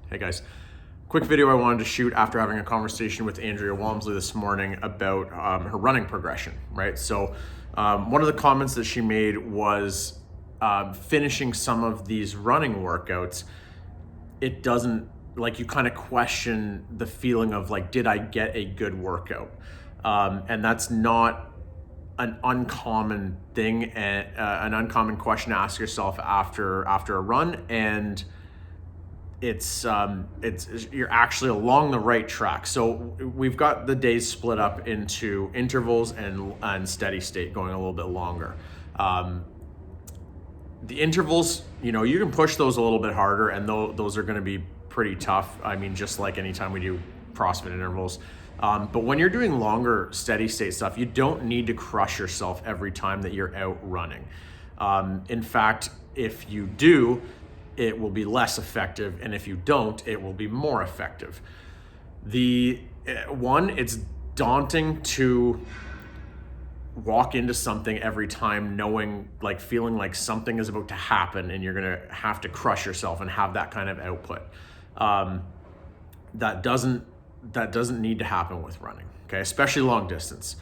Hey guys, quick video I wanted to shoot after having a conversation with Andrea Walmsley this morning about her running progression, right? So one of the comments that she made was finishing some of these running workouts, it doesn't, like, you kind of question the feeling of like, did I get a good workout? And that's not an uncommon thing and an uncommon question to ask yourself after a run, and it's you're actually along the right track. So we've got the days split up into intervals and steady state, going a little bit longer. The intervals, you can push those a little bit harder, and those are going to be pretty tough. I mean, just like anytime we do CrossFit intervals. But when you're doing longer steady state stuff, you don't need to crush yourself every time that you're out running. In fact, if you do, it will be less effective, and if you don't, it will be more effective. It's daunting to walk into something every time knowing, like, feeling like something is about to happen and you're gonna have to crush yourself and have that kind of output. That doesn't need to happen with running, okay? Especially long distance.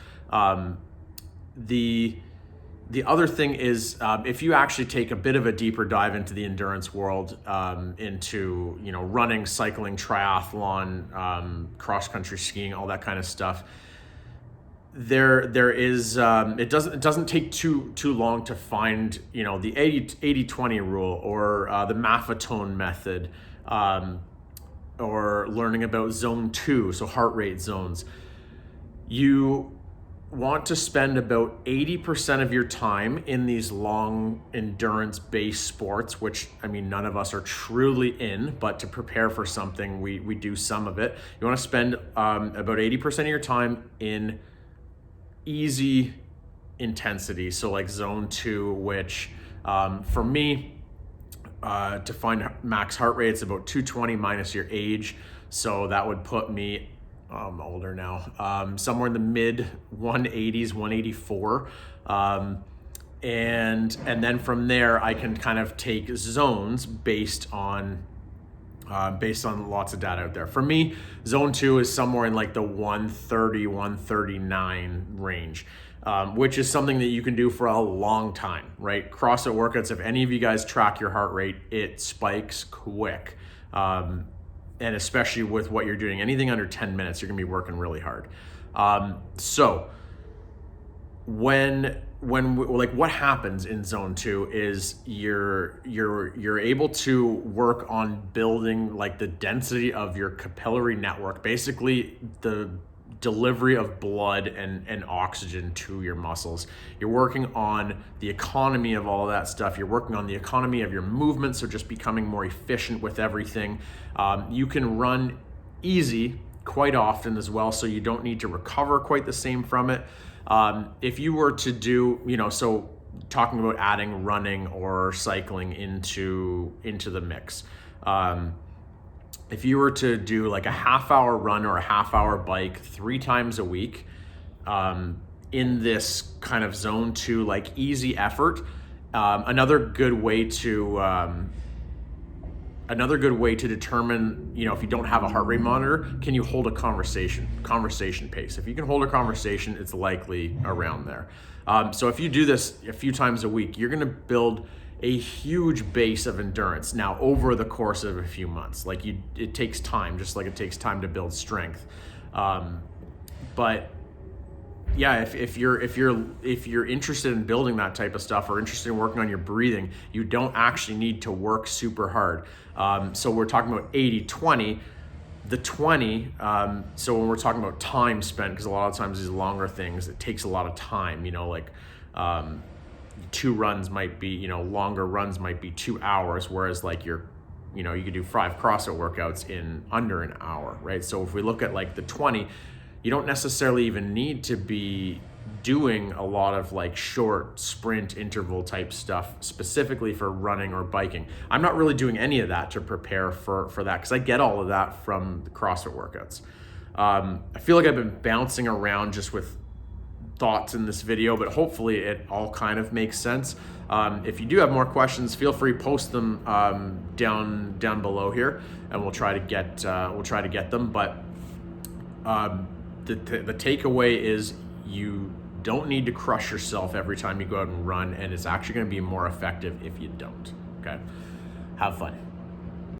The other thing is, if you actually take a bit of a deeper dive into the endurance world, into running, cycling, triathlon, cross country skiing, all that kind of stuff, there is it doesn't take too long to find the 80-20 rule, or the Maffetone method, or learning about zone 2, so heart rate zones. You want to spend about 80% of your time in these long endurance-based sports, which, I mean, none of us are truly in, but to prepare for something, we do some of it. You want to spend about 80% of your time in easy intensity, so like zone 2, which for me, to find max heart rate, it's about 220 minus your age. So that would put me, I'm older now, somewhere in the mid 180s, 184. And then from there, I can kind of take zones based on lots of data out there. For me, zone 2 is somewhere in like the 130, 139 range. Which is something that you can do for a long time, right? CrossFit workouts, if any of you guys track your heart rate, it spikes quick. And especially with what you're doing, anything under 10 minutes, you're gonna be working really hard. So what happens in zone 2 is you're able to work on building like the density of your capillary network, basically the delivery of blood and oxygen to your muscles. You're working on the economy of all of that stuff. You're working on the economy of your movement, so just becoming more efficient with everything. You can run easy quite often as well, so you don't need to recover quite the same from it. If you were to do, so talking about adding running or cycling into the mix, if you were to do like a half-hour run or a half-hour bike 3 times a week, in this kind of zone 2, like easy effort, another good way to determine, if you don't have a heart rate monitor, can you hold a conversation pace? If you can hold a conversation, it's likely around there. So if you do this a few times a week, you're gonna build a huge base of endurance now over the course of a few months. It takes time, just like it takes time to build strength. But yeah, if you're interested in building that type of stuff, or interested in working on your breathing, you don't actually need to work super hard. So we're talking about 80-20. The 20, so when we're talking about time spent, because a lot of times these longer things, it takes a lot of time, 2 runs might be, longer runs might be 2 hours, whereas like you could do 5 CrossFit workouts in under an hour, right? So if we look at like the 20, you don't necessarily even need to be doing a lot of like short sprint interval type stuff specifically for running or biking. I'm not really doing any of that to prepare for that, because I get all of that from the CrossFit workouts. I feel like I've been bouncing around just with thoughts in this video, but hopefully it all kind of makes sense. If you do have more questions, feel free post them down below here, and we'll try to get them. But the takeaway is you don't need to crush yourself every time you go out and run, and it's actually going to be more effective if you don't. Okay, have fun.